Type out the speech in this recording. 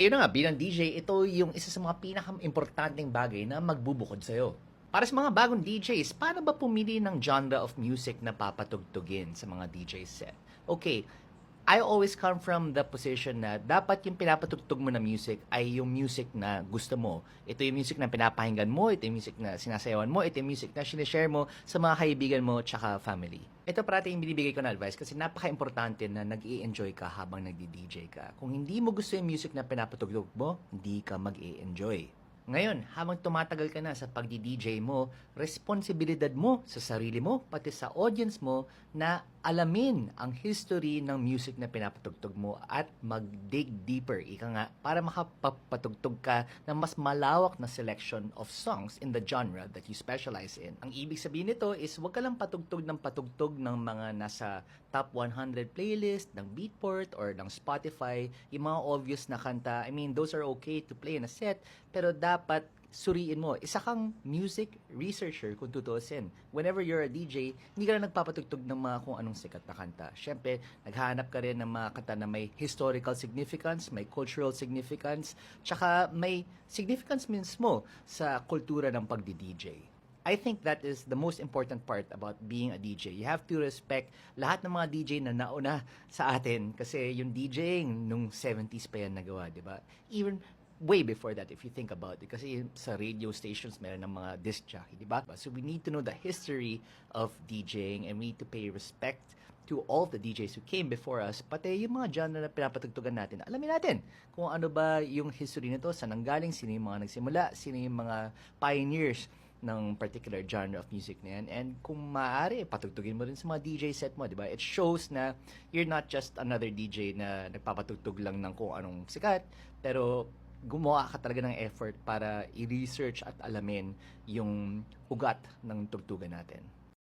Ayun na nga, bilang DJ, ito yung isa sa mga pinaka-importanting bagay na magbubukod sa'yo. Para sa mga bagong DJs, paano ba pumili ng genre of music na papatugtugin sa mga DJ set? Okay, I always come from the position na dapat yung pinapatugtog mo na music ay yung music na gusto mo. Ito yung music na pinapakinggan mo, ito yung music na sinasayawan mo, ito yung music na sinishare mo sa mga kaibigan mo tsaka family. Ito parati yung binibigay ko na advice kasi napaka-importante na nag-i-enjoy ka habang nagdi-DJ ka. Kung hindi mo gusto yung music na pinapatugtog mo, hindi ka mag-i-enjoy. Ngayon, habang tumatagal ka na sa pagdi-DJ mo, responsibilidad mo sa sarili mo, pati sa audience mo, na alamin ang history ng music na pinapatugtog mo at mag-dig deeper, ika nga, para makapatugtog ka ng mas malawak na selection of songs in the genre that you specialize in. Ang ibig sabihin nito is huwag ka lang patugtog ng mga nasa top 100 playlist ng Beatport or ng Spotify, yung mga obvious na kanta. I mean, those are okay to play in a set, pero dapat suriin mo. Isa kang music researcher kung tutuusin. Whenever you're a DJ, hindi ka lang nagpapatugtog ng mga kung anong sikat na kanta. Siyempre, naghahanap ka rin ng mga kanta na may historical significance, may cultural significance, tsaka may significance mismo sa kultura ng pagdi-DJ. I think that is the most important part about being a DJ. You have to respect lahat ng mga DJ na nauna sa atin kasi yung DJing nung 70s pa yan nagawa, di ba? Even way before that if you think about it kasi sa radio stations meron ng mga disc jockey, di ba? So we need to know the history of DJing and we need to pay respect to all the DJs who came before us, pati yung mga genre na pinapatugtugan natin. Alamin natin kung ano ba yung history nito, saan nanggaling, sino yung mga nagsimula, sino yung mga pioneers ng particular genre of music na yan. And kung maaari, patugtugin mo rin sa mga DJ set mo, di ba? It shows na you're not just another DJ na nagpapatugtog lang ng kung anong sikat, pero gumawa ka talaga ng effort para i-research at alamin yung ugat ng tugtugan natin.